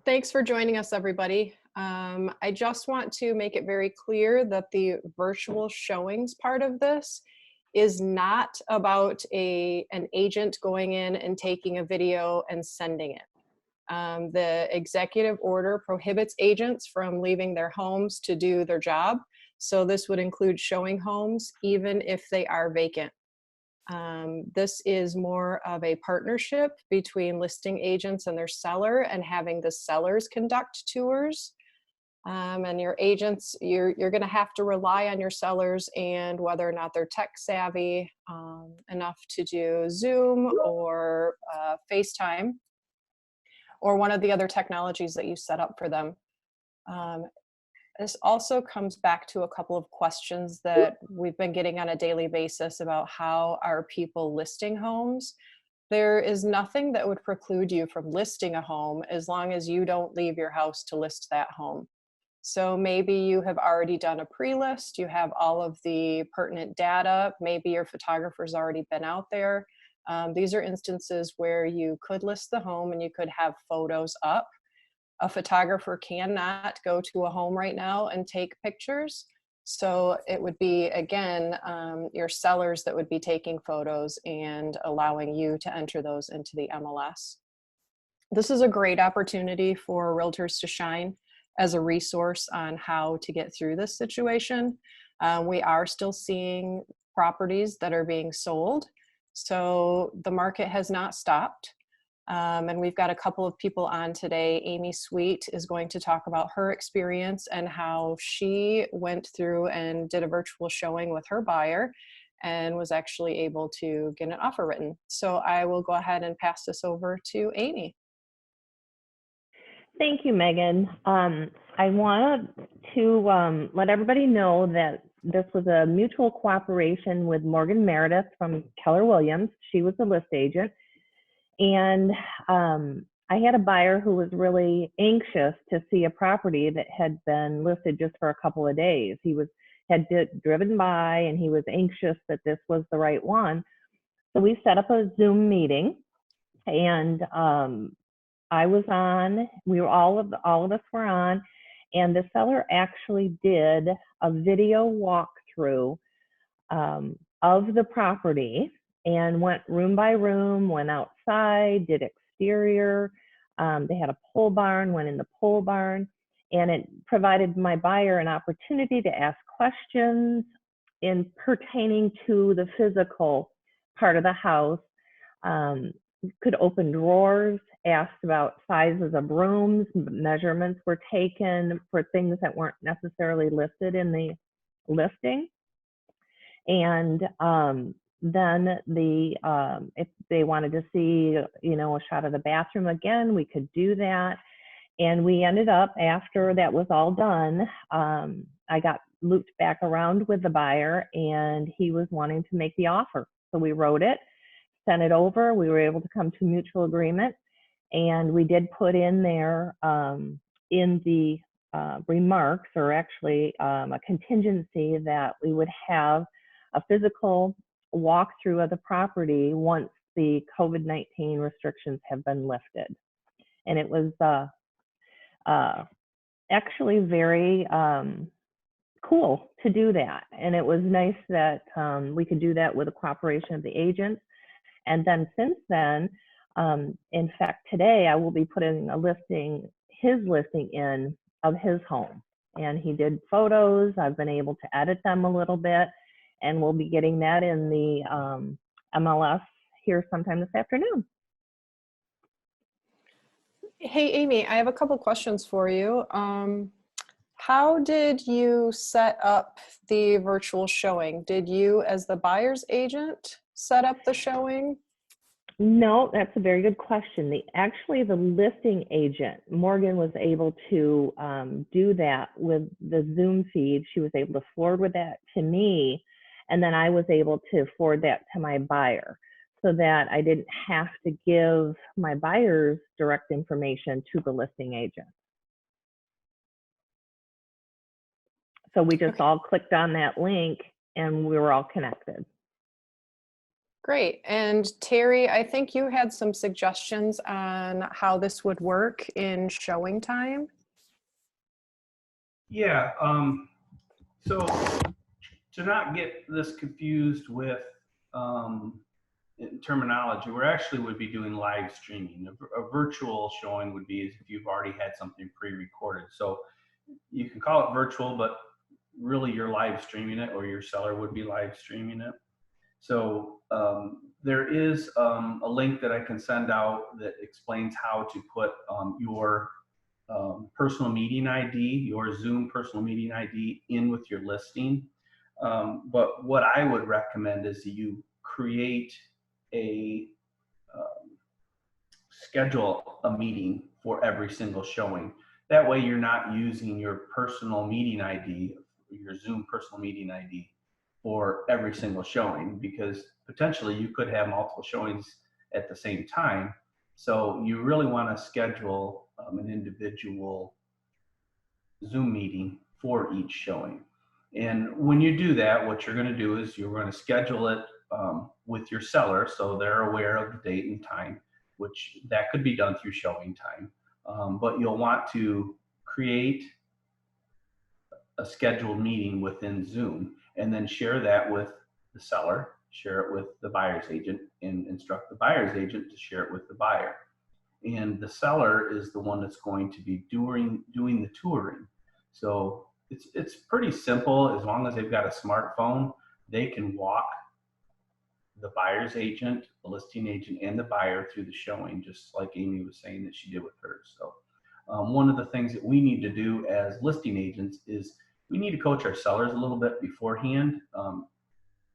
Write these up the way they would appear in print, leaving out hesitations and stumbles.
Thanks for joining us, everybody. I just want to make it very clear that the virtual showings part of this is not about an agent going in and taking a video and sending it. The executive order prohibits agents from leaving their homes to do their job. So this would include showing homes, even if they are vacant. This is more of a partnership between listing agents and their seller, and having the sellers conduct tours. And your agents, you're going to have to rely on your sellers and whether or not they're tech savvy enough to do Zoom or FaceTime or one of the other technologies that you set up for them. This also comes back to a couple of questions that we've been getting on a daily basis about how are people listing homes. There is nothing that would preclude you from listing a home as long as you don't leave your house to list that home. So maybe you have already done a pre-list, you have all of the pertinent data, maybe your photographer's already been out there. These are instances where you could list the home and you could have photos up. A photographer cannot go to a home right now and take pictures. So it would be, again, your sellers that would be taking photos and allowing you to enter those into the MLS. This is a great opportunity for realtors to shine as a resource on how to get through this situation. We are still seeing properties that are being sold. So the market has not stopped. And we've got a couple of people on today. Amy Sweet is going to talk about her experience and how she went through and did a virtual showing with her buyer and was actually able to get an offer written. So I will go ahead and pass this over to Amy. Thank you, Megan. I wanted to let everybody know that this was a mutual cooperation with Morgan Meredith from Keller Williams. She was the list agent. And I had a buyer who was really anxious to see a property that had been listed just for a couple of days. He had driven by and he was anxious that this was the right one. So we set up a Zoom meeting, and I was on. We were all of us were on, and the seller actually did a video walkthrough of the property and went room by room, went outside, did exterior. They had a pole barn, went in the pole barn, and it provided my buyer an opportunity to ask questions in pertaining to the physical part of the house. Could open drawers, asked about sizes of rooms, measurements were taken for things that weren't necessarily listed in the listing. And then if they wanted to see, a shot of the bathroom again, we could do that. And we ended up, after that was all done, I got looped back around with the buyer, and he was wanting to make the offer. So we wrote it, sent it over. We were able to come to mutual agreement, and we did put in there in the remarks, or actually a contingency, that we would have a physical walkthrough of the property once the COVID-19 restrictions have been lifted. And it was actually very cool to do that. And it was nice that we could do that with the cooperation of the agents. And then since then, in fact, today I will be putting his listing in of his home. And he did photos. I've been able to edit them a little bit, and we'll be getting that in the MLS here sometime this afternoon. Hey, Amy, I have a couple questions for you. How did you set up the virtual showing? Did you, as the buyer's agent, set up the showing? No, that's a very good question. Actually, the listing agent, Morgan, was able to do that with the Zoom feed. She was able to forward that to me, and then I was able to forward that to my buyer, so that I didn't have to give my buyer's direct information to the listing agent. So we just all clicked on that link, and we were all connected. Great. And Terry, I think you had some suggestions on how this would work in showing time. Yeah, so to not get this confused with in terminology, we're actually would be doing live streaming. A virtual showing would be as if you've already had something pre-recorded. So you can call it virtual, but really you're live streaming it, or your seller would be live streaming it. So there is a link that I can send out that explains how to put your personal meeting ID, your Zoom personal meeting ID in with your listing. But what I would recommend is that you create a schedule a meeting for every single showing. That way you're not using your personal meeting ID, your Zoom personal meeting ID for every single showing, because potentially you could have multiple showings at the same time. So you really want to schedule an individual Zoom meeting for each showing. And when you do that, what you're going to do is you're going to schedule it with your seller so they're aware of the date and time, which that could be done through showing time. But you'll want to create a scheduled meeting within Zoom and then share that with the seller, share it with the buyer's agent, and instruct the buyer's agent to share it with the buyer. And the seller is the one that's going to be doing the touring. So it's pretty simple. As long as they've got a smartphone, they can walk the buyer's agent, the listing agent, and the buyer through the showing, just like Amy was saying that she did with hers. So one of the things that we need to do as listing agents is we need to coach our sellers a little bit beforehand.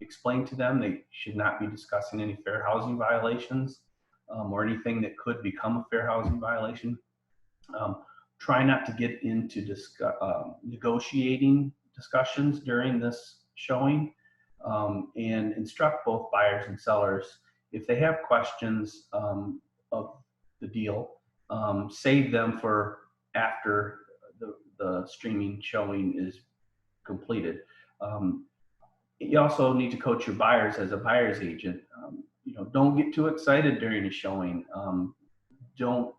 Explain to them they should not be discussing any fair housing violations or anything that could become a fair housing violation. Try not to get into negotiating discussions during this showing, and instruct both buyers and sellers if they have questions of the deal, save them for after the streaming showing is completed. You also need to coach your buyers as a buyer's agent. Don't get too excited during a showing. Don't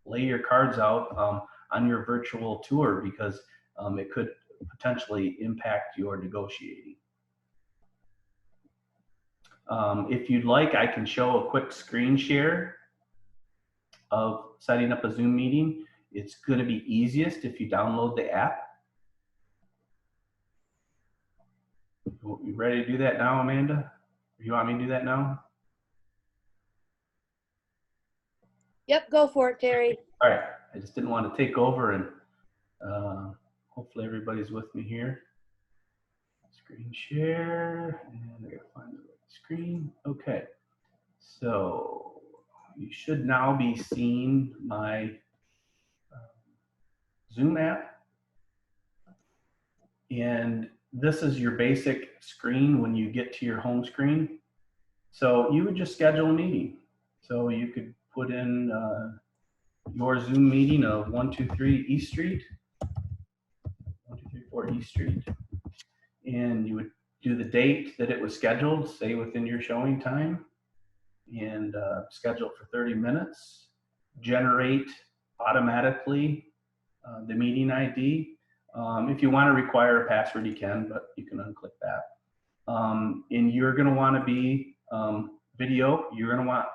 lay your cards out on your virtual tour, because it could potentially impact your negotiating. If you'd like, I can show a quick screen share of setting up a Zoom meeting. It's going to be easiest if you download the app. You ready to do that now, Amanda? You want me to do that now? Yep, go for it, Terry. All right. I just didn't want to take over, and hopefully everybody's with me here. Screen share, and I gotta find the right screen. Okay. So you should now be seeing my Zoom app. And this is your basic screen when you get to your home screen. So you would just schedule a meeting. So you could put in your Zoom meeting of 123 East Street, 1234 East Street. And you would do the date that it was scheduled, say within your showing time, and schedule it for 30 minutes. Generate automatically the meeting ID. If you want to require a password, you can, but you can unclick that. And you're going to want to be video. You're going to want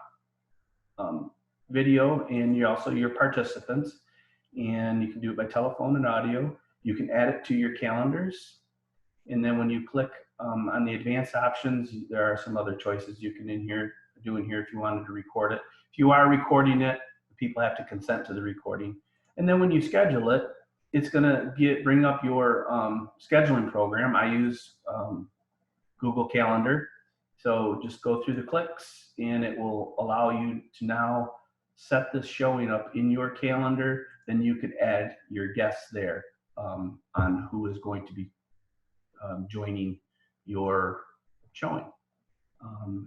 video, and you also your participants. And you can do it by telephone and audio. You can add it to your calendars. And then when you click on the advanced options, there are some other choices you can do in here if you wanted to record it. If you are recording it, people have to consent to the recording. And then when you schedule it, it's going to bring up your scheduling program. I use Google Calendar. So just go through the clicks, and it will allow you to now set this showing up in your calendar. Then you could add your guests there on who is going to be joining your showing.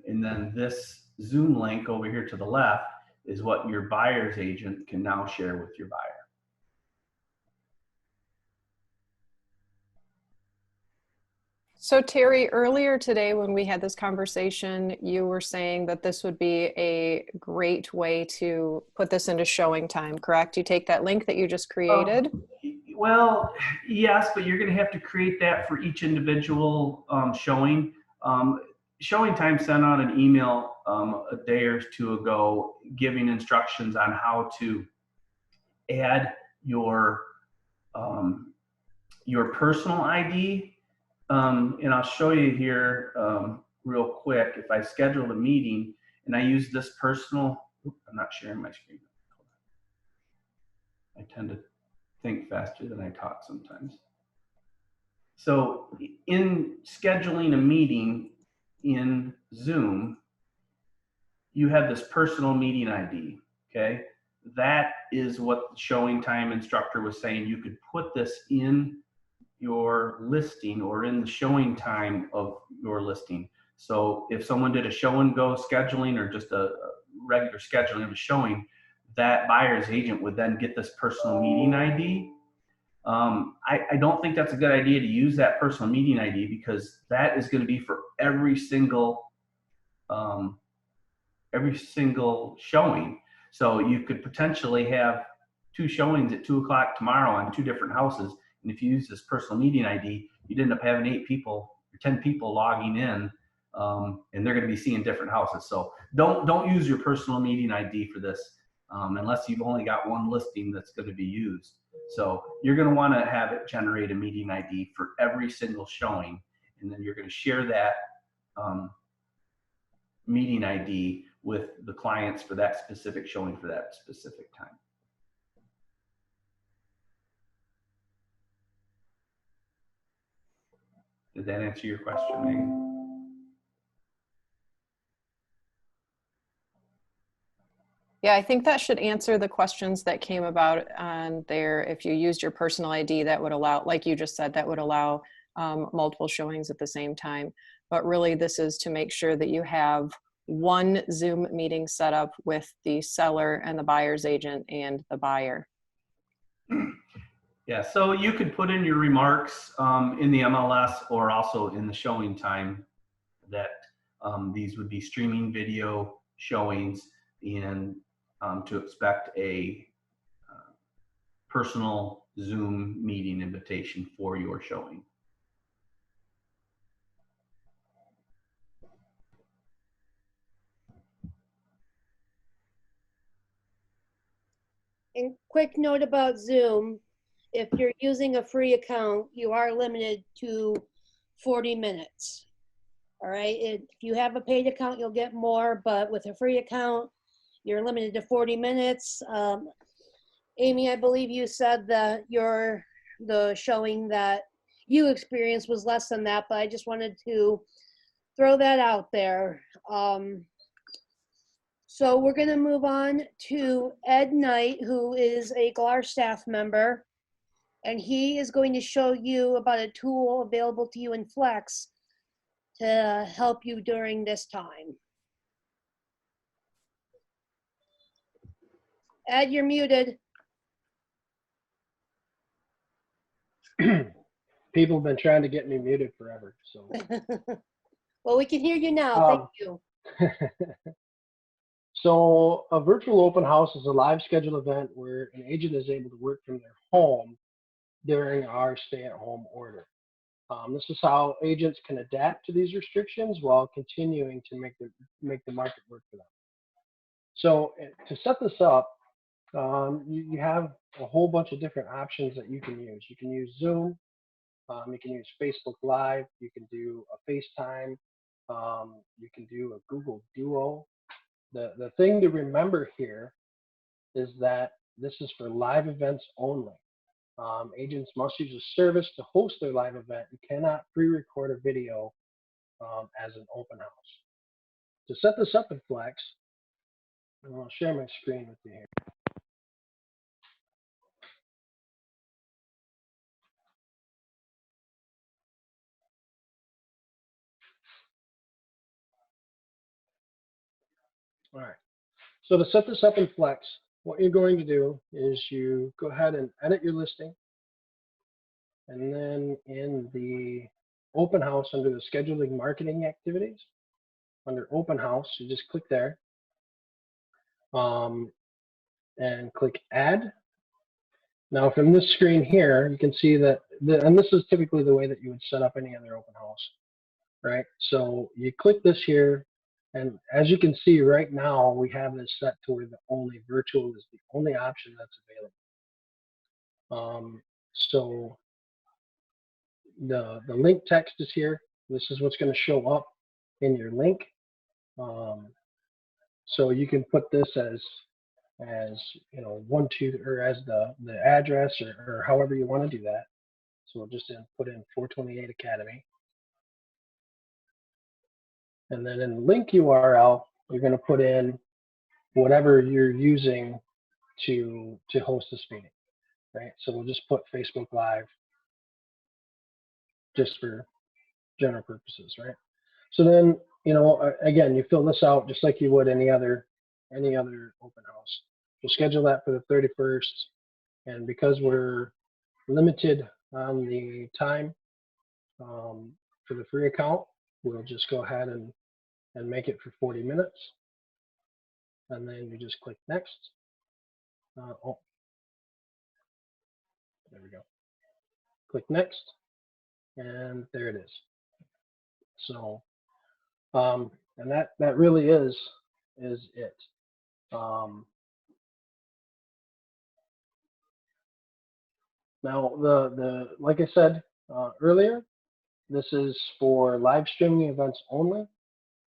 And then this Zoom link over here to the left is what your buyer's agent can now share with your buyer. So Terry, earlier today when we had this conversation, you were saying that this would be a great way to put this into showing time, correct? You take that link that you just created? Well, yes, but you're going to have to create that for each individual showing. Showing time sent out an email a day or two ago giving instructions on how to add your personal ID. And I'll show you here real quick. If I schedule a meeting and I use this personal, I'm not sharing my screen. I tend to think faster than I talk sometimes. So in scheduling a meeting in Zoom, you have this personal meeting ID, okay? That is what the showing time instructor was saying. You could put this in your listing or in the showing time of your listing. So if someone did a show and go scheduling or just a regular scheduling of a showing, that buyer's agent would then get this personal meeting ID. I don't think that's a good idea to use that personal meeting ID because that is going to be for every single showing. So you could potentially have 2 showings at 2 o'clock tomorrow on 2 different houses. And if you use this personal meeting ID, you'd end up having 8 people or 10 people logging in, and they're going to be seeing different houses. So don't use your personal meeting ID for this unless you've only got one listing that's going to be used. So you're going to want to have it generate a meeting ID for every single showing, and then you're going to share that meeting ID with the clients for that specific showing for that specific time. Did that answer your question, Megan? Yeah, I think that should answer the questions that came about on there. If you used your personal ID, that would allow, like you just said, that would allow multiple showings at the same time. But really, this is to make sure that you have one Zoom meeting set up with the seller and the buyer's agent and the buyer. Yeah, so you could put in your remarks in the MLS or also in the showing time that these would be streaming video showings and to expect a personal Zoom meeting invitation for your showing. And quick note about Zoom, if you're using a free account, you are limited to 40 minutes. All right, if you have a paid account, you'll get more, but with a free account, you're limited to 40 minutes. Amy, I believe you said that the showing that you experienced was less than that, but I just wanted to throw that out there. So we're going to move on to Ed Knight, who is a GLAR staff member, and he is going to show you about a tool available to you in Flex to help you during this time. Ed, you're muted. People have been trying to get me muted forever. So, Well, we can hear you now. Thank you. So a virtual open house is a live scheduled event where an agent is able to work from their home during our stay-at-home order. This is how agents can adapt to these restrictions while continuing to make the market work for them. So to set this up, you have a whole bunch of different options that you can use. You can use Zoom, you can use Facebook Live, you can do a FaceTime, you can do a Google Duo. The thing to remember here is that this is for live events only. Agents must use a service to host their live event. You cannot pre-record a video as an open house. To set this up in Flex, I'll share my screen with you here. All right. So to set this up in Flex, what you're going to do is you go ahead and edit your listing. And then in the open house under the scheduling marketing activities. Under open house, you just click there and click add. Now from this screen here, you can see that, and this is typically the way that you would set up any other open house, right? So you click this here, and as you can see right now, we have this set to where the only virtual is the only option that's available. So the link text is here. This is what's going to show up in your link. So you can put this as you know, or as the address, or however you want to do that. So we'll just put in 428 Academy. And then in the link URL, you're going to put in whatever you're using to host this meeting, right? So we'll just put Facebook Live just for general purposes, right? So then, you know, again, you fill this out just like you would any other open house. We'll schedule that for the 31st, and because we're limited on the time for the free account, we'll just go ahead and make it for 40 minutes, and then you just click next. Oh, there we go. Click next, and there it is. So, and that really is it. Now, like I said earlier, this is for live streaming events only,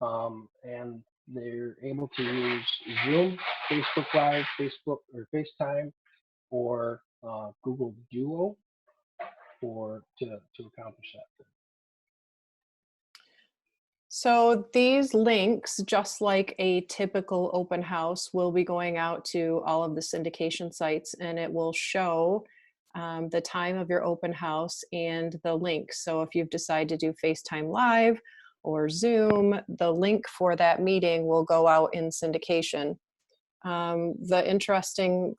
and they're able to use Zoom, Facebook Live, Facebook or FaceTime, or Google Duo to accomplish that. So these links, just like a typical open house, will be going out to all of the syndication sites, and it will show the time of your open house and the link. So if you've decided to do FaceTime Live or Zoom, the link for that meeting will go out in syndication. The interesting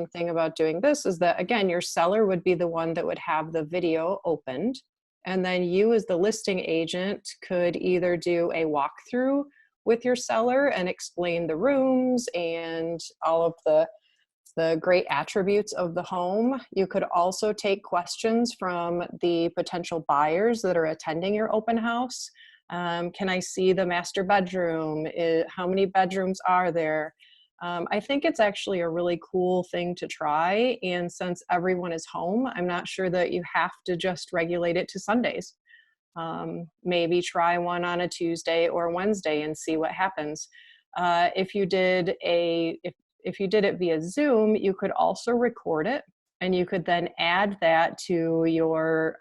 thing about doing this is that, again, your seller would be the one that would have the video opened. And then you as the listing agent could either do a walkthrough with your seller and explain the rooms and all of the great attributes of the home. You could also take questions from the potential buyers that are attending your open house. Can I see the master bedroom? How many bedrooms are there? I think it's actually a really cool thing to try. And since everyone is home, I'm not sure that you have to just regulate it to Sundays. Maybe try one on a Tuesday or Wednesday and see what happens. If you did it via Zoom, you could also record it, and you could then add that to your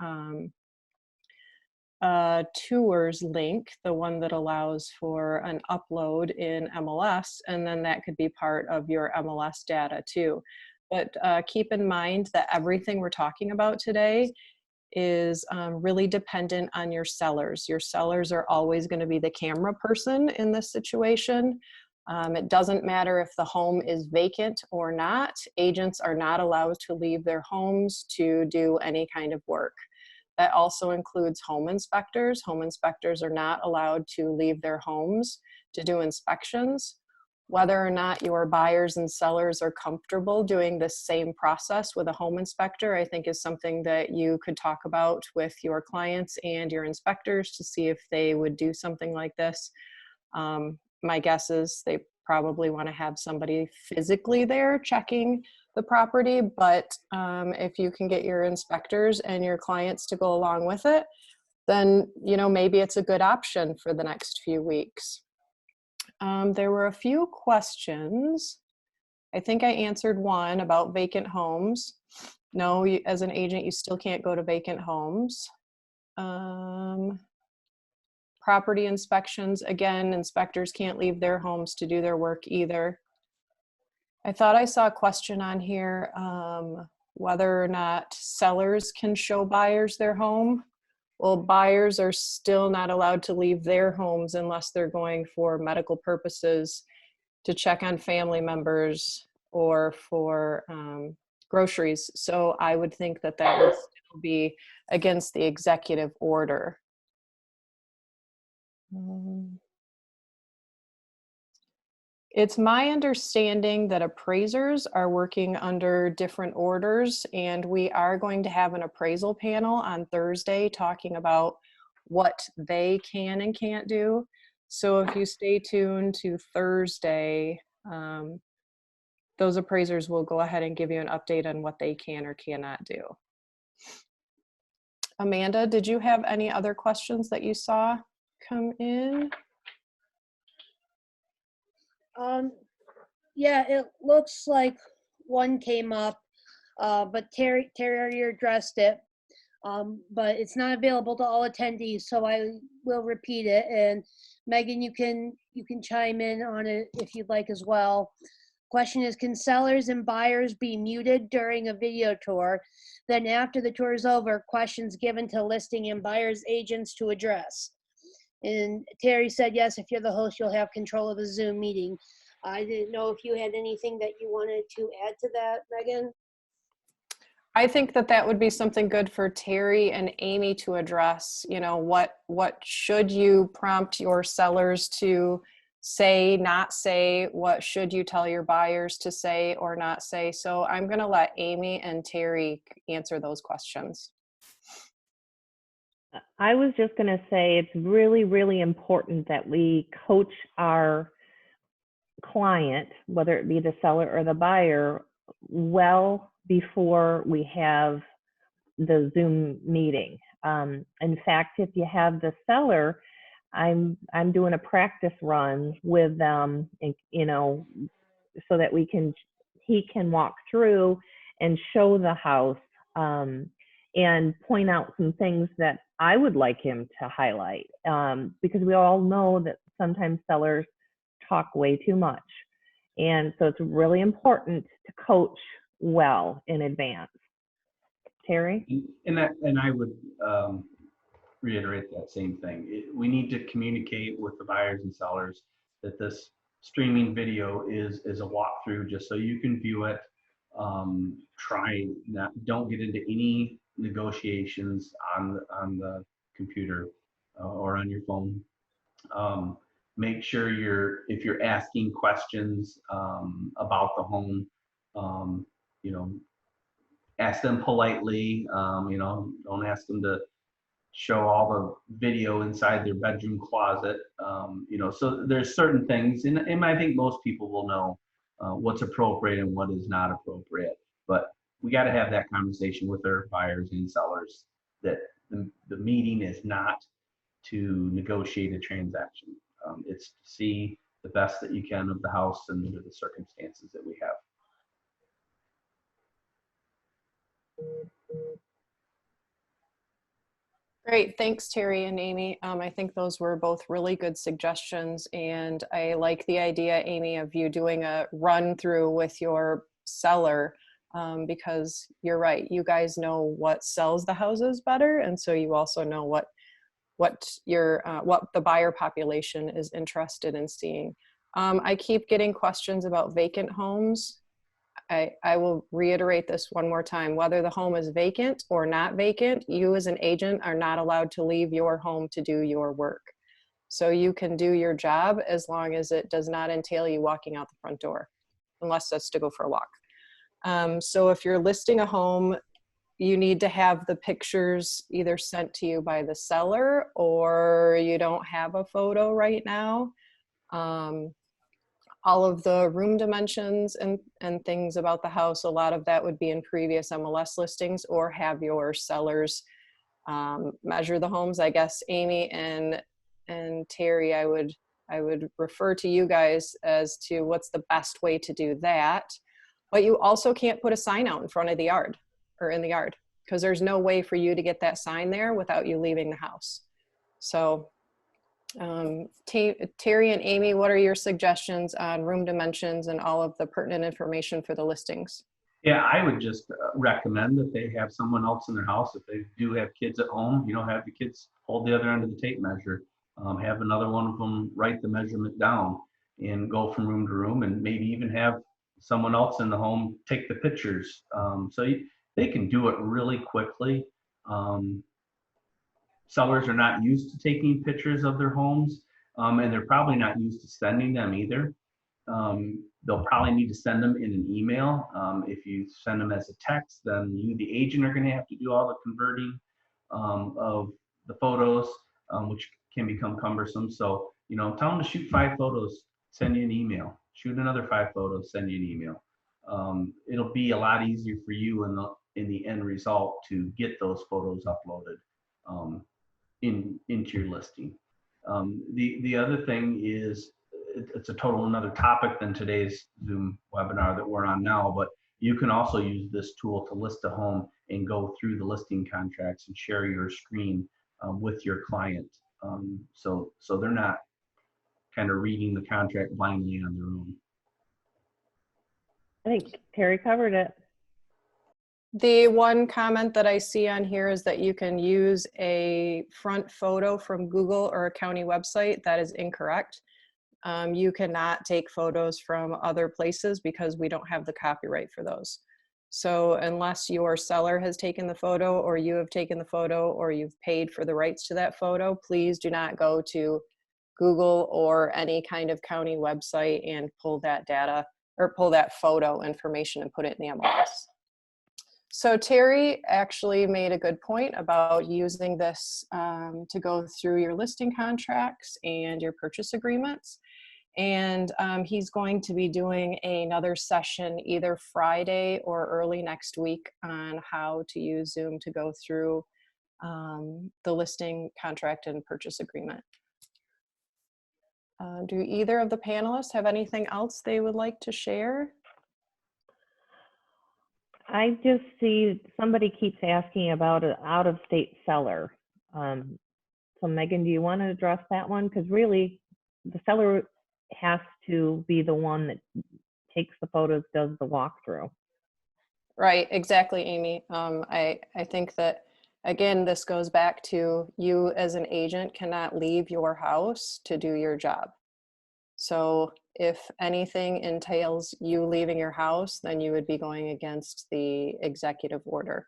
tours link, the one that allows for an upload in MLS, and then that could be part of your MLS data too. But keep in mind that everything we're talking about today is really dependent on your sellers. Your sellers are always going to be the camera person in this situation. It doesn't matter if the home is vacant or not. Agents are not allowed to leave their homes to do any kind of work. That also includes home inspectors. Home inspectors are not allowed to leave their homes to do inspections. Whether or not your buyers and sellers are comfortable doing the same process with a home inspector, I think is something that you could talk about with your clients and your inspectors to see if they would do something like this. My guess is they probably want to have somebody physically there checking the property, but if you can get your inspectors and your clients to go along with it, then maybe it's a good option for the next few weeks. There were a few questions. I think I answered one about vacant homes. No, as an agent, you still can't go to vacant homes. Property inspections, again, inspectors can't leave their homes to do their work either. I thought I saw a question on here, whether or not sellers can show buyers their home. Well, buyers are still not allowed to leave their homes unless they're going for medical purposes, to check on family members, or for groceries. So I would think that that would still be against the executive order. It's my understanding that appraisers are working under different orders, and we are going to have an appraisal panel on Thursday talking about what they can and can't do. So if you stay tuned to Thursday, those appraisers will go ahead and give you an update on what they can or cannot do. Amanda, did you have any other questions that you saw come in? Yeah, it looks like one came up, but Terry already addressed it. But it's not available to all attendees, so I will repeat it. And Megan, you can chime in on it if you'd like as well. Question is, can sellers and buyers be muted during a video tour? Then after the tour is over, questions given to listing and buyers agents to address. And Terry said, yes, if you're the host, you'll have control of the Zoom meeting. I didn't know if you had anything that you wanted to add to that, Megan? I think that that would be something good for Terry and Amy to address. You know, what should you prompt your sellers to say, not say? What should you tell your buyers to say or not say? So I'm going to let Amy and Terry answer those questions. I was just going to say it's really, really important that we coach our client, whether it be the seller or the buyer, well before we have the Zoom meeting. In fact, if you have the seller, I'm doing a practice run with them, and, you know, so that he can walk through and show the house and point out some things that I would like him to highlight, because we all know that sometimes sellers talk way too much. And so it's really important to coach well in advance. Terry? And I would reiterate that same thing. We need to communicate with the buyers and sellers that this streaming video is a walkthrough just so you can view it. Don't get into any negotiations on the computer or on your phone. Make sure if you're asking questions about the home, you know, ask them politely. You know, don't ask them to show all the video inside their bedroom closet. You know, so there's certain things, and I think most people will know what's appropriate and what is not appropriate. But we got to have that conversation with our buyers and sellers that the meeting is not to negotiate a transaction. It's to see the best that you can of the house and under the circumstances that we have. Great, thanks Terry and Amy. I think those were both really good suggestions, and I like the idea, Amy, of you doing a run through with your seller, because you're right, you guys know what sells the houses better, and so you also know what the buyer population is interested in seeing. I keep getting questions about vacant homes. I will reiterate this one more time. Whether the home is vacant or not vacant, you as an agent are not allowed to leave your home to do your work. So you can do your job as long as it does not entail you walking out the front door, unless that's to go for a walk. So if you're listing a home, you need to have the pictures either sent to you by the seller, or you don't have a photo right now. All of the room dimensions and things about the house, a lot of that would be in previous MLS listings, or have your sellers measure the homes. I guess Amy and Terry, I would refer to you guys as to what's the best way to do that. But you also can't put a sign out in front of the yard or in the yard, because there's no way for you to get that sign there without you leaving the house. So Terry and Amy, what are your suggestions on room dimensions and all of the pertinent information for the listings? Yeah, I would just recommend that they have someone else in their house. If they do have kids at home, you know, have the kids hold the other end of the tape measure. Have another one of them write the measurement down and go from room to room, and maybe even have someone else in the home take the pictures. They can do it really quickly. Sellers are not used to taking pictures of their homes, and they're probably not used to sending them either. They'll probably need to send them in an email. If you send them as a text, then you, the agent, are going to have to do all the converting of the photos, which can become cumbersome. So, tell them to shoot 5 photos, send you an email. Shoot another 5 photos, send you an email. It'll be a lot easier for you in the end result to get those photos uploaded into your listing. The other thing is, it's a total another topic than today's Zoom webinar that we're on now, but you can also use this tool to list a home and go through the listing contracts and share your screen with your client. So they're not kind of reading the contract blindly on their own. I think Terry covered it. The one comment that I see on here is that you can use a front photo from Google or a county website. That is incorrect. You cannot take photos from other places because we don't have the copyright for those. So unless your seller has taken the photo, or you have taken the photo, or you've paid for the rights to that photo, please do not go to Google or any kind of county website and pull that data or pull that photo information and put it in the MLS. So Terry actually made a good point about using this to go through your listing contracts and your purchase agreements. And he's going to be doing another session either Friday or early next week on how to use Zoom to go through the listing contract and purchase agreement. Do either of the panelists have anything else they would like to share? I just see somebody keeps asking about an out-of-state seller. So Megan, do you want to address that one? Because really, the seller has to be the one that takes the photos, does the walkthrough. Right, exactly, Amy. I think that, again, this goes back to you as an agent cannot leave your house to do your job. So if anything entails you leaving your house, then you would be going against the executive order.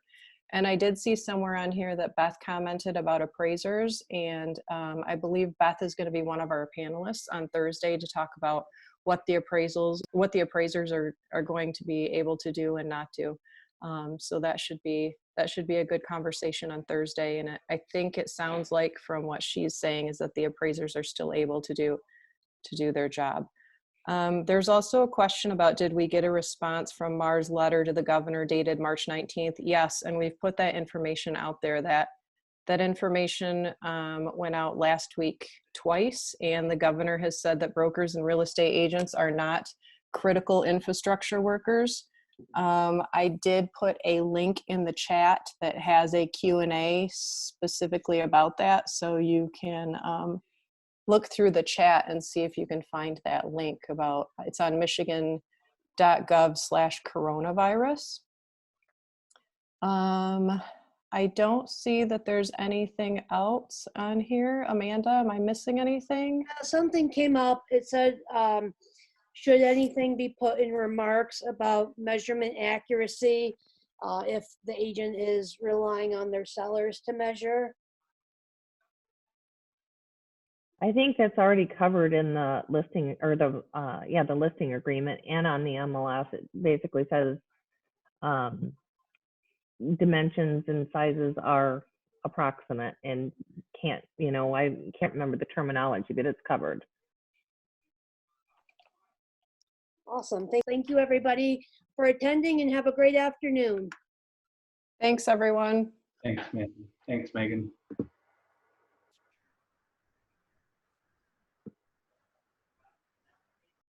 And I did see somewhere on here that Beth commented about appraisers, and I believe Beth is going to be one of our panelists on Thursday to talk about what the appraisers are going to be able to do and not do. So that should be a good conversation on Thursday. And I think it sounds like from what she's saying is that the appraisers are still able to do their job. There's also a question about, did we get a response from Mar's letter to the governor dated March 19th? Yes, and we've put that information out there. That information went out last week twice, and the governor has said that brokers and real estate agents are not critical infrastructure workers. I did put a link in the chat that has a Q&A specifically about that, so you can look through the chat and see if you can find that link about, it's on michigan.gov/coronavirus. I don't see that there's anything else on here. Amanda, am I missing anything? Something came up. It said, should anything be put in remarks about measurement accuracy if the agent is relying on their sellers to measure? I think that's already covered in the listing, or the listing agreement, and on the MLS. It basically says dimensions and sizes are approximate and I can't remember the terminology, but it's covered. Awesome. Thank you, everybody, for attending, and have a great afternoon. Thanks, everyone. Thanks, Megan.